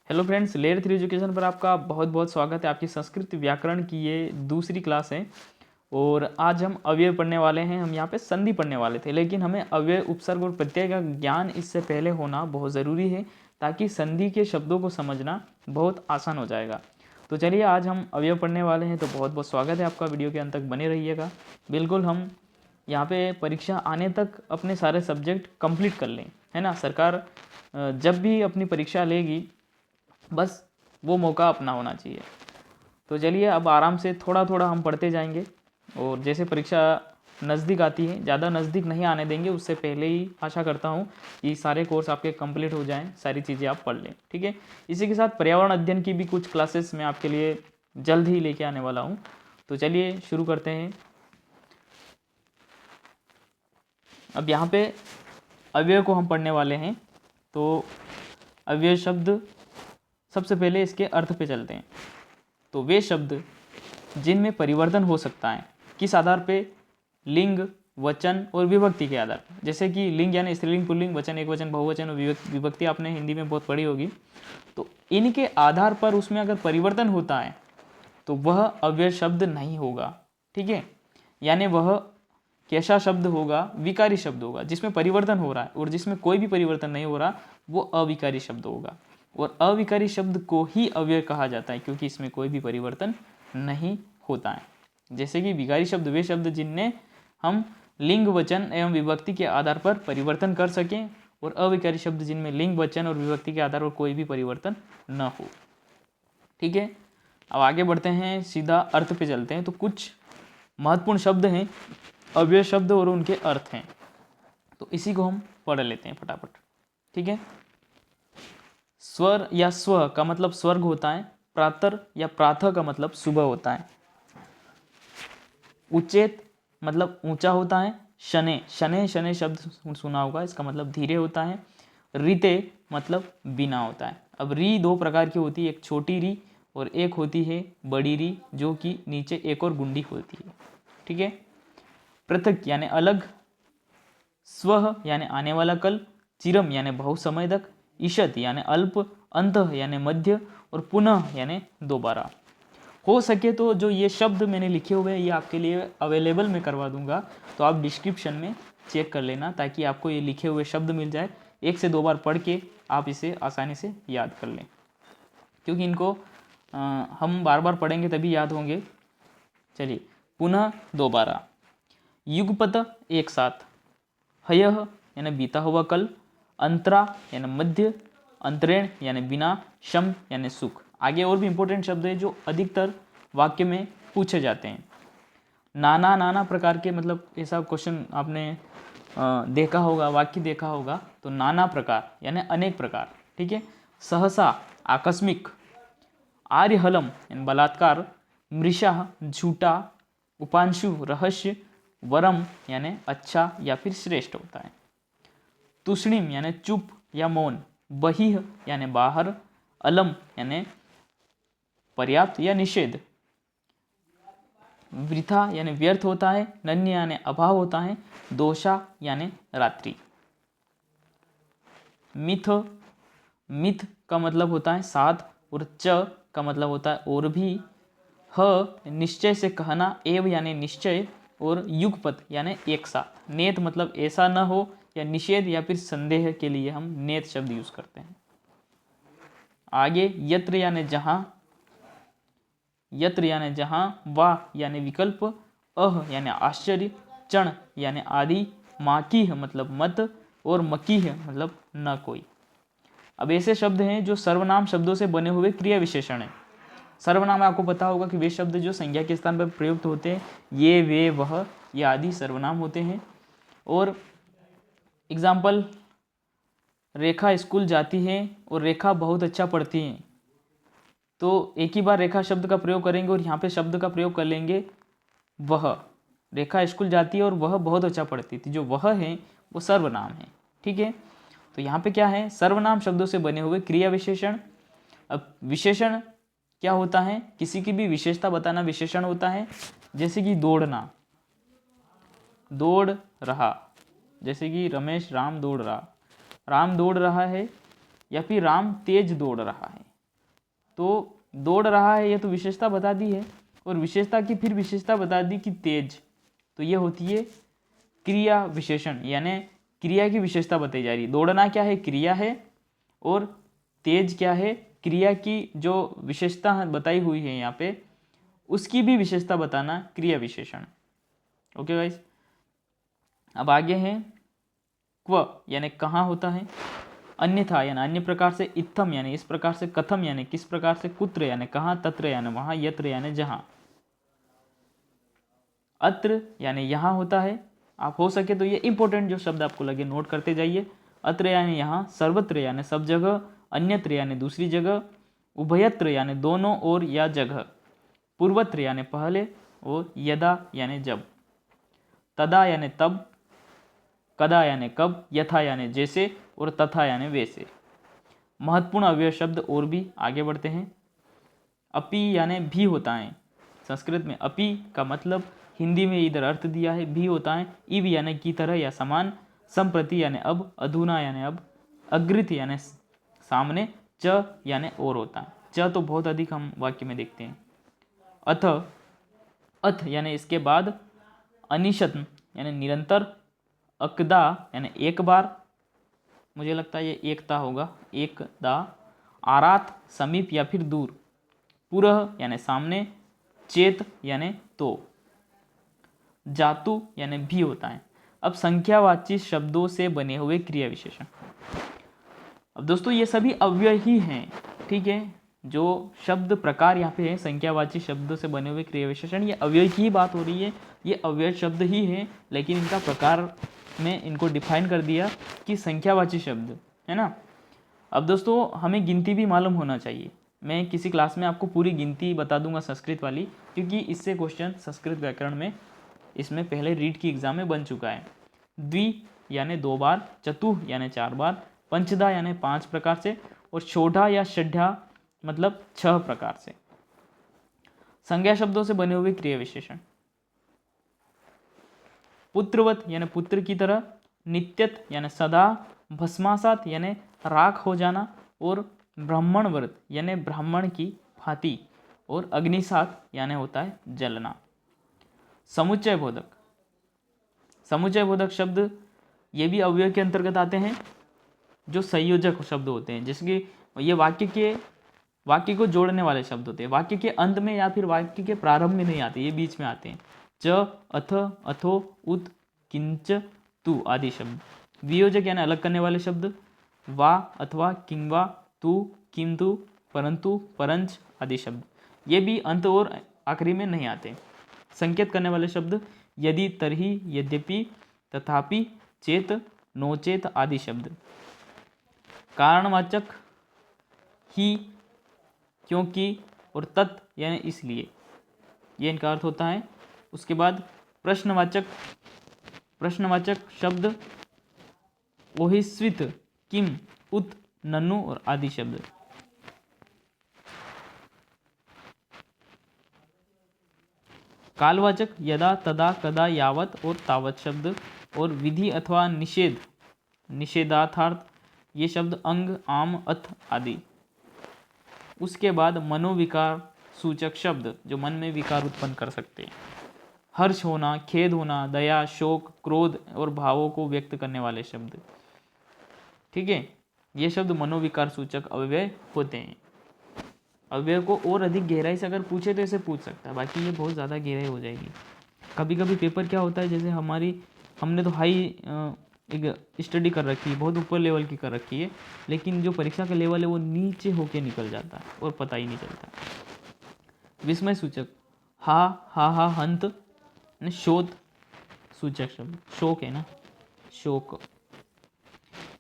Hello friends, layer 3 education पर आपका बहुत बहुत स्वागत है। आपकी संस्कृत व्याकरण की ये दूसरी क्लास है और आज हम अव्यय पढ़ने वाले हैं। हम यहाँ पे संधि पढ़ने वाले थे, लेकिन हमें अव्यय, उपसर्ग और प्रत्यय का ज्ञान इससे पहले होना बहुत ज़रूरी है ताकि संधि के शब्दों को समझना बहुत आसान हो जाएगा। तो चलिए, आज हम अव्यय पढ़ने वाले हैं। तो बहुत बहुत स्वागत है आपका, वीडियो के अंत तक बने रहिएगा। बिल्कुल हम यहाँ पे परीक्षा आने तक अपने सारे सब्जेक्ट कंप्लीट कर लें, है ना। सरकार जब भी अपनी परीक्षा लेगी, बस वो मौका अपना होना चाहिए। तो चलिए, अब आराम से थोड़ा थोड़ा हम पढ़ते जाएंगे और जैसे परीक्षा नज़दीक आती है, ज़्यादा नज़दीक नहीं आने देंगे। उससे पहले ही आशा करता हूँ कि सारे कोर्स आपके कंप्लीट हो जाएं, सारी चीज़ें आप पढ़ लें, ठीक है। इसी के साथ पर्यावरण अध्ययन की भी कुछ क्लासेस मैं आपके लिए जल्द ही लेके आने वाला हूँ। तो चलिए शुरू करते हैं। अब यहाँ पे अव्यय को हम पढ़ने वाले हैं। तो अव्यय शब्द, सबसे पहले इसके अर्थ पे चलते हैं। तो वे शब्द जिनमें परिवर्तन हो सकता है, किस आधार पे? लिंग, वचन और विभक्ति के आधार पर। जैसे कि लिंग यानी स्त्रीलिंग, पुल्लिंग, वचन एकवचन, बहुवचन और विभक्ति आपने हिंदी में बहुत पढ़ी होगी। तो इनके आधार पर उसमें अगर परिवर्तन होता है तो वह अव्यय शब्द नहीं होगा, ठीक है। यानी वह कैसा शब्द होगा? विकारी शब्द होगा। जिसमें परिवर्तन हो रहा है और जिसमें कोई भी परिवर्तन नहीं हो रहा, वो अविकारी शब्द होगा। और अविकारी शब्द को ही अव्यय कहा जाता है, क्योंकि इसमें कोई भी परिवर्तन नहीं होता है। जैसे कि विकारी शब्द वे शब्द जिनमें हम लिंग, वचन एवं विभक्ति के आधार पर परिवर्तन कर सकें, और अविकारी शब्द जिनमें लिंग, वचन और विभक्ति के आधार पर कोई भी परिवर्तन न हो, ठीक है। अब आगे बढ़ते हैं, सीधा अर्थ पे चलते हैं। तो कुछ महत्वपूर्ण शब्द हैं, अव्यय शब्द और उनके अर्थ हैं। तो इसी को हम पढ़ लेते हैं फटाफट, ठीक है। स्वर या स्व का मतलब स्वर्ग होता है। प्रातर या प्रातः का मतलब सुबह होता है। उचेत मतलब ऊंचा होता है। शने, शने शने शब्द सुना होगा, इसका मतलब धीरे होता है। रीते मतलब बिना होता है। अब री दो प्रकार की होती है, एक छोटी री और एक होती है बड़ी री, जो कि नीचे एक और गुंडी होती है, ठीक है। पृथक यानी अलग। स्व यानी आने वाला कल। चिरम यानी बहुत समय तक। ईशत यानी अल्प। अंतः यानी मध्य। और पुनः यानी दोबारा। हो सके तो जो ये शब्द मैंने लिखे हुए हैं, ये आपके लिए अवेलेबल मैं करवा दूंगा, तो आप डिस्क्रिप्शन में चेक कर लेना, ताकि आपको ये लिखे हुए शब्द मिल जाए। 1 से 2 बार पढ़ के आप इसे आसानी से याद कर लें, क्योंकि इनको हम बार बार पढ़ेंगे तभी याद होंगे। चलिए, पुनः दोबारा। युगपत एक साथ। हयः यानी बीता हुआ कल। अंतरा यानी मध्य। अंतरेण यानी बिना। शम यानी सुख। आगे और भी इंपॉर्टेंट शब्द है जो अधिकतर वाक्य में पूछे जाते हैं। नाना, नाना प्रकार के, मतलब ऐसा क्वेश्चन आपने देखा होगा, वाक्य देखा होगा। तो नाना प्रकार यानी अनेक प्रकार, ठीक है। सहसा आकस्मिक। आर्यहलम यानी बलात्कार। मृषा झूठा। उपांशु रहस्य। वरम यानी अच्छा या फिर श्रेष्ठ होता है। तुष्णिम यानी चुप या मौन। बहिः यानी बाहर। अलम यानी पर्याप्त या निषेध। वृथा यानी व्यर्थ होता है। नन्य यानी अभाव होता है। दोषा यानी रात्रि। मिथ, मिथ का मतलब होता है साथ, और च का मतलब होता है और भी। ह निश्चय से कहना। एव यानी निश्चय। और युगपत यानी एक साथ। नेत मतलब ऐसा न हो, या निषेध या फिर संदेह के लिए हम नेत शब्द यूज करते हैं। आगे यत्र यानी जहां। यत्र यानी जहां। वा यानी विकल्प। अह यानी आश्चर्य। चण यानी आदि। माकीह मतलब मत। और मकीह मतलब न कोई। अब ऐसे शब्द हैं जो सर्वनाम शब्दों से बने हुए क्रिया विशेषण हैं। सर्वनाम आपको पता होगा कि वे शब्द जो संज्ञा के स्थान पर प्रयुक्त होते हैं, ये, वे, वह, ये आदि सर्वनाम होते हैं। और एग्जाम्पल, रेखा स्कूल जाती है और रेखा बहुत अच्छा पढ़ती है। तो एक ही बार रेखा शब्द का प्रयोग करेंगे और यहाँ पे शब्द का प्रयोग कर लेंगे वह। रेखा स्कूल जाती है और वह बहुत अच्छा पढ़ती थी। जो वह है वो सर्वनाम है, ठीक है। तो यहाँ पे क्या है? सर्वनाम शब्दों से बने हुए क्रिया विशेषण। अब विशेषण क्या होता है? किसी की भी विशेषता बताना विशेषण होता है। जैसे कि दौड़ना, दौड़ रहा। जैसे कि रमेश राम दौड़ रहा, राम दौड़ रहा है, या फिर राम तेज दौड़ रहा है। तो दौड़ रहा है ये तो विशेषता बता दी है, और विशेषता की फिर विशेषता बता दी कि तेज, तो ये होती है क्रिया विशेषण, यानी क्रिया की विशेषता बताई जा रही है। दौड़ना क्या है, क्रिया है, और तेज क्या है, क्रिया की जो विशेषता बताई हुई है यहाँ पे उसकी भी विशेषता बताना क्रिया विशेषण। ओके गाइस, अब आगे है क्व यानी कहाँ होता है, अन्यथा यानी अन्य प्रकार से, इत्थम यानी इस प्रकार से, कथम यानी किस प्रकार से, कुत्र यानी कहाँ, तत्र यानी वहाँ, यत्र यानी जहाँ। अत्र यानी यहाँ होता है, आप हो सके तो ये इंपॉर्टेंट जो शब्द आपको लगे नोट करते जाइए। अत्र यानी यहाँ, सर्वत्र यानी सब जगह, अन्यत्र यानी दूसरी जगह, उभयत्र यानी दोनों ओर या जगह, पूर्वत्र यानी पहले, और यदा यानी जब, तदा यानी तब, कदा यानी कब, यथा यानी जैसे, और तथा यानी वैसे। महत्वपूर्ण अव्यय शब्द और भी आगे बढ़ते हैं। अपि यानी भी होता है, संस्कृत में अपि का मतलब हिंदी में इधर अर्थ दिया है, भी होता है। इव यानी की तरह या समान, संप्रति यानी अब, अधुना यानी अब, अग्रित यानी सामने, च यानी और होता है। च तो बहुत अधिक हम वाक्य में देखते हैं। अथ, अथ यानी इसके बाद, अनिशत यानी निरंतर, अकदा यानी एक बार, मुझे लगता है ये एकता होगा, एकदा, आरात समीप या फिर दूर, पुरह यानी सामने, चेत यानी तो, जातु यानी भी होता है। अब संख्यावाची शब्दों से बने हुए क्रिया विशेषण। अब दोस्तों ये सभी अव्यय ही हैं, ठीक है, जो शब्द प्रकार यहाँ पे है संख्यावाची शब्दों से बने हुए क्रिया विशेषण, ये अव्यय की ही बात हो रही है, ये अव्यय शब्द ही है, लेकिन इनका प्रकार में इनको डिफाइन कर दिया कि संख्यावाची शब्द है ना। अब दोस्तों हमें गिनती भी मालूम होना चाहिए, मैं किसी क्लास में आपको पूरी गिनती बता दूंगा संस्कृत वाली, क्योंकि इससे क्वेश्चन संस्कृत व्याकरण में इसमें पहले रीट की एग्जाम में बन चुका है। द्वि यानी 2 बार, चतुः यानी 4 बार, पंचधा यानी 5 प्रकार से, और षोडा या षड्ढा मतलब 6 प्रकार से। संज्ञा शब्दों से बने हुए क्रिया विशेषण। पुत्रवत यानी पुत्र की तरह, नित्यत यानी सदा, भस्मासात यानी राख हो जाना, और ब्राह्मणव्रत यानी ब्राह्मण की भांति, और अग्निसात यानी होता है जलना। समुच्चय बोधक, समुच्चय बोधक शब्द ये भी अव्यय के अंतर्गत आते हैं, जो संयोजक शब्द होते हैं, जैसे कि ये वाक्य को जोड़ने वाले शब्द होते हैं, वाक्य के अंत में या फिर वाक्य के प्रारंभ में नहीं आते, ये बीच में आते हैं। च, अथ, अथो, उत, किंच, तु आदि शब्द। वियोजक यानी अलग करने वाले शब्द, वा अथवा, किंवा, तु, किंतु, परंतु, परंच आदि शब्द, ये भी अंत और आखिरी में नहीं आते। संकेत करने वाले शब्द, यदि, तरही, यद्यपि, तथापि, चेत, नोचेत आदि शब्द। कारणवाचक ही, क्योंकि, और तत् यानी इसलिए, ये इनका अर्थ होता है। उसके बाद प्रश्नवाचक शब्द, ओहिस्वित, किम, उत, ननु और आदि शब्द। कालवाचक यदा, तदा, कदा, यावत और तावत शब्द, और विधि अथवा निषेध, निषेधार्थार्थ, ये शब्द अंग, आम, अथ आदि। उसके बाद मनोविकार सूचक शब्द, जो मन में विकार उत्पन्न कर सकते हैं, हर्ष होना, खेद होना, दया, शोक, क्रोध और भावों को व्यक्त करने वाले शब्द, ठीक है, ये शब्द मनोविकार सूचक अव्यय होते हैं। अव्यय को और अधिक गहराई से अगर पूछे तो इसे पूछ सकता है, बाकी ये बहुत ज़्यादा गहराई हो जाएगी। कभी कभी पेपर क्या होता है, जैसे हमने तो हाई एक स्टडी कर रखी है, बहुत ऊपर लेवल की कर रखी है, लेकिन जो परीक्षा का लेवल है वो नीचे होके निकल जाता है और पता ही नहीं चलता। विस्मय सूचक, हा हंत, शोध सूचक शब्द, शोक है ना, शोक।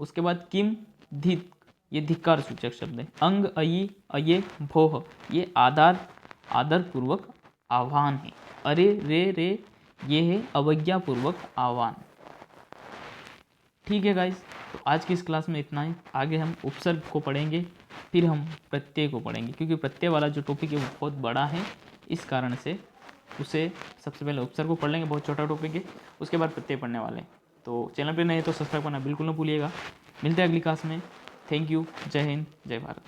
उसके बाद किम, धिक, ये धिक्कार सूचक शब्द है। अंग, अयि, अये, भोह, ये आदर पूर्वक आह्वान है। अरे, रे, ये है अवज्ञा पूर्वक आह्वान। ठीक है गाइस, तो आज की इस क्लास में इतना ही। आगे हम उपसर्ग को पढ़ेंगे, फिर हम प्रत्यय को पढ़ेंगे, क्योंकि प्रत्यय वाला जो टॉपिक है वो बहुत बड़ा है, इस कारण से उसे सबसे पहले उपसर्ग को पढ़ लेंगे, बहुत छोटा टॉपिक है, उसके बाद प्रत्यय पढ़ने वाले हैं। तो चैनल पे नए तो सब्सक्राइब करना बिल्कुल ना भूलिएगा। मिलते हैं अगली क्लास में। Thank you. जय हिंद, जय भारत।